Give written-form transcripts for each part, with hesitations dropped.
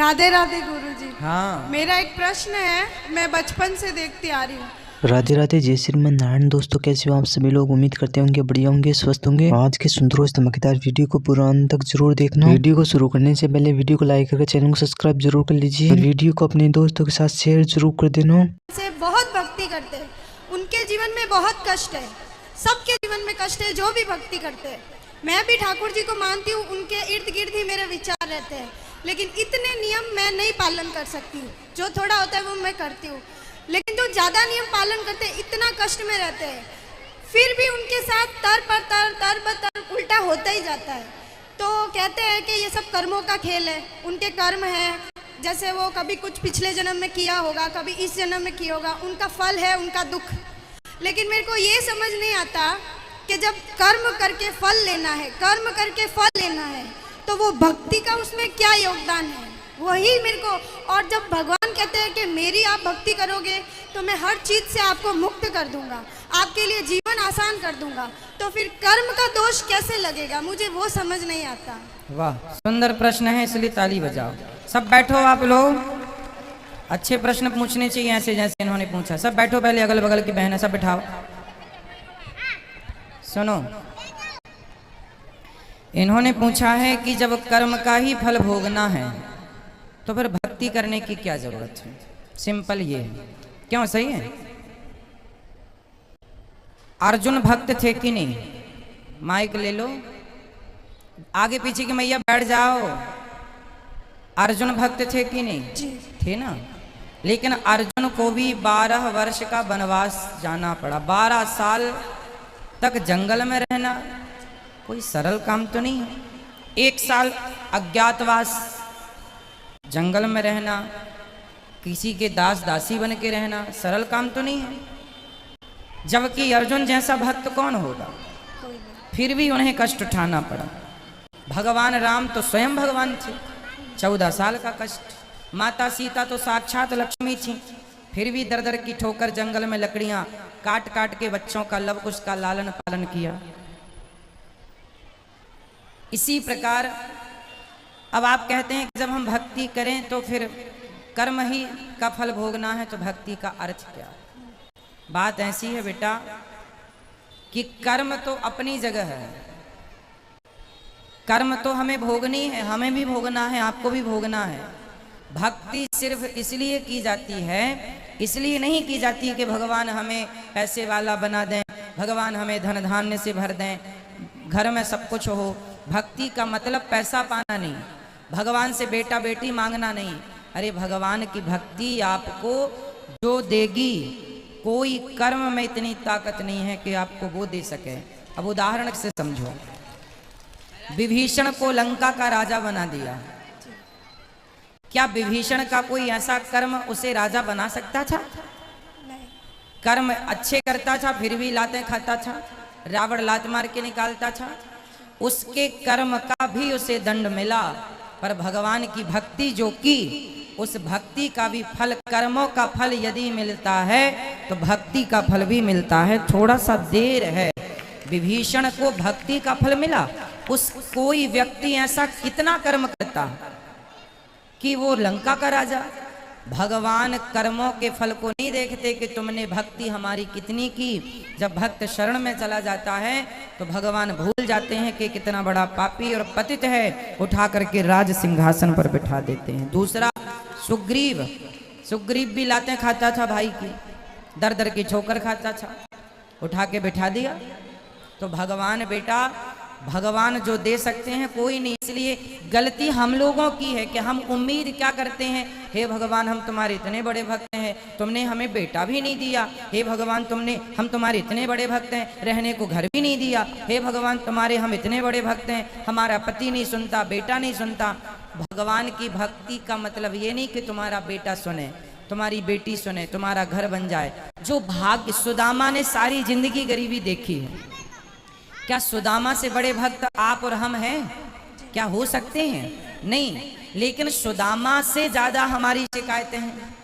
राधे राधे गुरुजी। हाँ, मेरा एक प्रश्न है, मैं बचपन से देखती आ रही हूँ। राधे राधे, जय श्रीमन नारायण। दोस्तों कैसे हो आप सभी लोग? उम्मीद करते होंगे बढ़िया होंगे, स्वस्थ होंगे। आज के सुंदर और धमाकेदार वीडियो को पूरा अंत तक जरूर देखना। वीडियो को शुरू करने से पहले वीडियो को लाइक करके चैनल को सब्सक्राइब जरूर कर लीजिए और वीडियो को अपने दोस्तों के साथ शेयर जरूर कर देना। से बहुत भक्ति करते हैं, उनके जीवन में बहुत कष्ट है, सबके जीवन में कष्ट है जो भी भक्ति करते हैं। मैं भी ठाकुर जी को मानती हूँ, उनके इर्द गिर्द ही मेरे विचार रहते हैं, लेकिन इतने नियम मैं नहीं पालन कर सकती हूँ। जो थोड़ा होता है वो मैं करती हूँ, लेकिन जो ज़्यादा नियम पालन करते हैं इतना कष्ट में रहते हैं, फिर भी उनके साथ तर उल्टा होता ही जाता है। तो कहते हैं कि ये सब कर्मों का खेल है, उनके कर्म है, जैसे वो कभी कुछ पिछले जन्म में किया होगा, कभी इस जन्म में किया होगा, उनका फल है उनका दुख। लेकिन मेरे को ये समझ नहीं आता कि जब कर्म करके फल लेना है, कर्म करके फल लेना है, तो वो भक्ति का उसमें क्या योगदान है, वही मेरे को। और जब भगवान कहते हैं कि मेरी आप भक्ति करोगे तो मैं हर चीज़ से आपको मुक्त कर दूंगा, आपके लिए जीवन आसान कर दूंगा, तो फिर कर्म का दोष कैसे लगेगा, मुझे वो समझ नहीं आता। वाह, सुंदर प्रश्न है, इसलिए ताली बजाओ। सब बैठो आप लोग, अच्छे प्रश्न पूछने चाहिए ऐसे जैसे इन्होंने पूछा। सब बैठो, पहले अगल बगल की बहन है सब बिठाओ। सुनो, इन्होंने पूछा है कि जब कर्म का ही फल भोगना है तो फिर भक्ति करने की क्या जरूरत है। सिंपल ये है, क्यों? सही है। अर्जुन भक्त थे कि नहीं? माइक ले लो, आगे पीछे की मैया बैठ जाओ। अर्जुन भक्त थे कि नहीं? थे ना। लेकिन अर्जुन को भी 12 वर्ष का वनवास जाना पड़ा। 12 साल तक जंगल में रहना कोई सरल काम तो नहीं है। 1 साल अज्ञातवास जंगल में रहना, किसी के दास दासी बन के रहना सरल काम तो नहीं है। जबकि अर्जुन जैसा भक्त कौन होगा? फिर भी उन्हें कष्ट उठाना पड़ा। भगवान राम तो स्वयं भगवान थे, 14 साल का कष्ट। माता सीता तो साक्षात लक्ष्मी थी, फिर भी दर दर की ठोकर जंगल में लकड़ियां काट काट के बच्चों का लव कुश का लालन पालन किया। इसी प्रकार अब आप कहते हैं कि जब हम भक्ति करें तो फिर कर्म ही का फल भोगना है, तो भक्ति का अर्थ क्या? बात ऐसी है बेटा कि कर्म तो अपनी जगह है, कर्म तो हमें भोगनी है, हमें भी भोगना है, आपको भी भोगना है। भक्ति सिर्फ इसलिए की जाती है, इसलिए नहीं की जाती कि भगवान हमें पैसे वाला बना दें, भगवान हमें धन धान्य से भर दें, घर में सब कुछ हो। भक्ति का मतलब पैसा पाना नहीं, भगवान से बेटा बेटी मांगना नहीं। अरे भगवान की भक्ति आपको जो देगी, कोई कर्म में इतनी ताकत नहीं है कि आपको वो दे सके। अब उदाहरण से समझो, विभीषण को लंका का राजा बना दिया, क्या विभीषण का कोई ऐसा कर्म उसे राजा बना सकता था? कर्म अच्छे करता था फिर भी लातें खाता था, रावण लात मार के निकालता था, उसके कर्म का भी उसे दंड मिला। पर भगवान की भक्ति जो की, उस भक्ति का भी फल, कर्मों का फल यदि मिलता है तो भक्ति का फल भी मिलता है। थोड़ा सा देर है। विभीषण को भक्ति का फल मिला। उस कोई व्यक्ति ऐसा कितना कर्म करता कि वो लंका का राजा। भगवान कर्मों के फल को नहीं देखते कि तुमने भक्ति हमारी कितनी की। जब भक्त शरण में चला जाता है तो भगवान भूल जाते हैं कि कितना बड़ा पापी और पतित है, उठा करके राज सिंहासन पर बिठा देते हैं। दूसरा सुग्रीव, सुग्रीव भी लातें खाता था भाई की, दर दर की ठोकर खाता था, उठा के बिठा दिया। तो भगवान बेटा, भगवान जो दे सकते हैं कोई नहीं। इसलिए गलती हम लोगों की है कि हम उम्मीद क्या करते हैं, हे भगवान हम तुम्हारे इतने बड़े भक्त हैं, तुमने हमें बेटा भी नहीं दिया। हे भगवान हम तुम्हारे इतने बड़े भक्त हैं, रहने को घर भी नहीं दिया। हे भगवान तुम्हारे हम इतने बड़े भक्त हैं, हमारा पति नहीं सुनता, बेटा नहीं सुनता। भगवान की भक्ति का मतलब ये नहीं कि तुम्हारा बेटा सुने, तुम्हारी बेटी सुने, तुम्हारा घर बन जाए। जो भाग्य, सुदामा ने सारी जिंदगी गरीबी देखी है, क्या सुदामा से बड़े भक्त आप और हम हैं? क्या हो सकते हैं? नहीं। लेकिन सुदामा से ज्यादा हमारी शिकायतें हैं।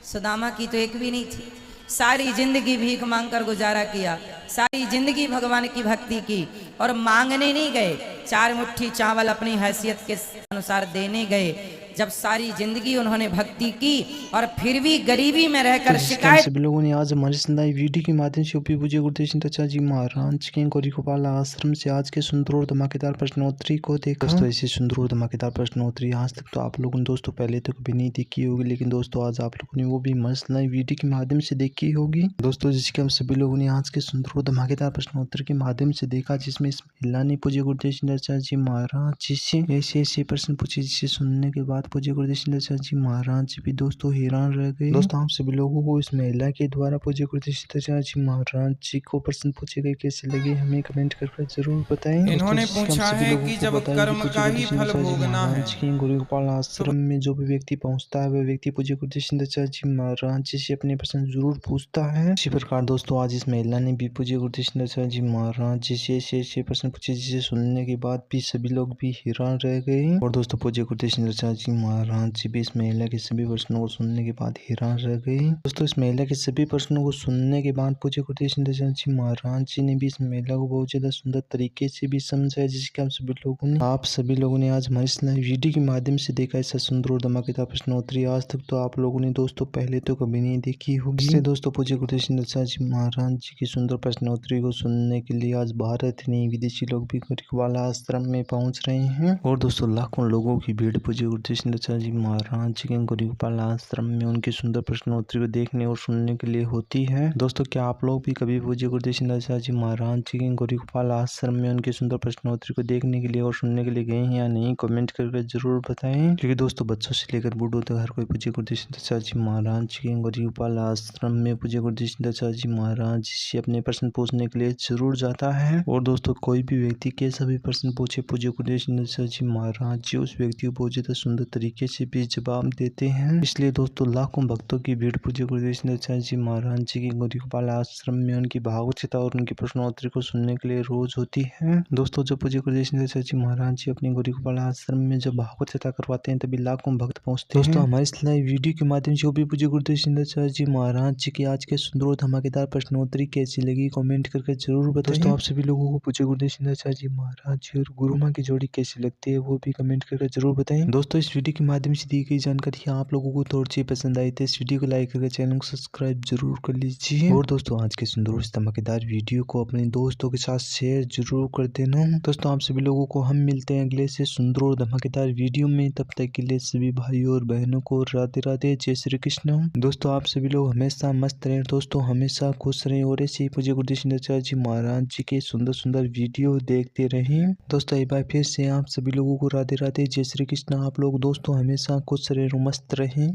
सुदामा की तो एक भी नहीं थी, सारी जिंदगी भीख मांगकर गुजारा किया, सारी जिंदगी भगवान की भक्ति की, और मांगने नहीं गए, 4 मुट्ठी चावल अपनी हैसियत के अनुसार देने गए। जब सारी जिंदगी उन्होंने भक्ति की और फिर भी गरीबी में रहकर शिकायत। सभी लोगों ने आज हमारे संदाई वीडियो के माध्यम से उपी पूज्य गुरुदेव सिंह जी महाराज के गौरी गोपाल आश्रम से आज के सुंदर और धमाकेदार प्रश्नोत्तरी को देखा। दोस्तों ऐसी सुंदर और धमाकेदार प्रश्नोत्तरी आज तक तो आप लोगों ने दोस्तों पहले तो कभी नहीं देखी होगी, लेकिन दोस्तों आज आप लोगों ने वो भी मस्त नई वीडियो के माध्यम से देखी होगी। दोस्तों जिसके हम सभी लोगों ने आज के सुंदर और धमाकेदार प्रश्नोत्तर के माध्यम से देखा, जिसमें इस महिला ने पूज्य गुरुदेव सिंह जी महाराज जी से ऐसे प्रश्न पूछे, जिसे सुनने के बाद पूज्य गुरुदेव सिंह जी महाराज भी दोस्तों हैरान रह गए। दोस्तों आप सभी लोगों को इस महिला के द्वारा पूज्य गुरुदेव सिंह जी महाराज जी को प्रश्न पूछे गए कैसे लगे, हमें कमेंट करके जरूर बताएं। इन्होंने पूछा है कि जब कर्म का ही फल भोगना है, गुरु गोपाल आश्रम में जो भी व्यक्ति पहुंचता है वह व्यक्ति पूज्य गुरुदेव सिंह जी महाराज जी से अपने प्रश्न जरूर पूछता है। इसी प्रकार दोस्तों आज इस महिला ने भी पूज्य गुरुदेव सिंह जी महाराज जी से ऐसे प्रश्न पूछे, जिसे सुनने के बाद भी सभी लोग भी हैरान रह गए। और दोस्तों पूज्य गुरुदेव सिंह जी महाराज जी भी इस महिला के सभी प्रश्नों को सुनने के बाद हैरान रह गए। दोस्तों इस महिला के सभी प्रश्नों को सुनने के बाद पूज्य गुरुदेव सिंह जी महाराज जी ने भी इस महिला को बहुत ज्यादा सुंदर तरीके से भी समझाया, जिसके आप सभी लोगों ने आज हमारी वीडियो के माध्यम से देखा। ऐसा सुंदर और धमाकेदार प्रश्नोत्तरी आज तक तो आप लोगों ने दोस्तों पहले तो कभी नहीं देखी होगी। इसलिए दोस्तों पूज्य गुरुदेव सिंह जी महाराज जी की सुंदर प्रश्नोत्तरी को सुनने के लिए आज भारत नहीं विदेशी लोग भी गोपाल आश्रम में पहुंच रहे हैं। और दोस्तों लाखों लोगों की भीड़ पूज्य गुरुदेव सिंह जी महाराज जी के गोपाल आश्रम में उनकी सुंदर प्रश्नोत्तरी को देखने और सुनने के लिए होती है। दोस्तों क्या आप लोग भी कभी पूज्य गुरुदेव सिंह जी महाराज जी के गोपाल आश्रम में उनकी सुंदर प्रश्नोत्तरी को देखने के लिए और सुनने के लिए गए हैं या नहीं, कमेंट करके जरूर बताएं। क्योंकि दोस्तों बच्चों से लेकर बूढ़ों तक हर कोई पूज्य गुरुदेव सिंह जी महाराज जी के गोपाल आश्रम में पूज्य गुरुदेव सिंह जी महाराज जी से अपने प्रश्न पूछने के लिए जरूर जाता है। और दोस्तों कोई भी व्यक्ति कैसा भी प्रश्न पूछे पूज्य गुरुदेव सिंह जी महाराज जी उस व्यक्ति को बहुत ज्यादा सुंदर तरीके से भी जवाब देते हैं। इसलिए दोस्तों लाखों भक्तों की भीड़ पूज्य गुरुदेव सिंह जी महाराज जी के गोपाल आश्रम में उनकी भागवत कथा और उनकी प्रश्नोत्तरी को सुनने के लिए रोज होती है। दोस्तों जब पूज्य गुरुदेव सिंह जी महाराज जी अपने गोपाल आश्रम में जब भागवत कथा करवाते हैं तभी लाखों भक्त पहुंचते हैं। दोस्तों हमारे इस लाइव वीडियो के माध्यम से भी पूज्य गुरुदेव सिंह जी महाराज जी की आज के सुंदर और धमाकेदार प्रश्नोत्तरी कैसी लगी, कमेंट करके जरूर बताएं। दोस्तों आप सभी लोगों को पूज्य गुरुदेव सिंह जी महाराज जी और गुरु माँ की जोड़ी कैसी लगती है वो भी कमेंट करके जरूर बताएं। दोस्तों इस वीडियो के माध्यम से दी गई जानकारी आप लोगों को थोड़ी सी पसंद आई तो इस वीडियो को लाइक करके चैनल को सब्सक्राइब जरूर कर लीजिए। और दोस्तों आज के सुंदर और धमाकेदार वीडियो को अपने दोस्तों के साथ शेयर जरूर कर देना। दोस्तों आप सभी लोगों को हम मिलते हैं अगले से सुंदर और धमाकेदार वीडियो में, तब तक के लिए सभी भाइयों और बहनों को राधे राधे, जय श्री कृष्ण। दोस्तों आप सभी लोग हमेशा मस्त रहें, दोस्तों हमेशा खुश रहें और ऐसे ही पूज्य गुरुदेव सिंह जी महाराज जी के सुंदर सुंदर वीडियो देखते रहें। दोस्तों एक बार फिर से आप सभी लोगों को राधे राधे, जय श्री कृष्ण। आप लोग दोस्तों हमेशा खुश रहें और मस्त रहें।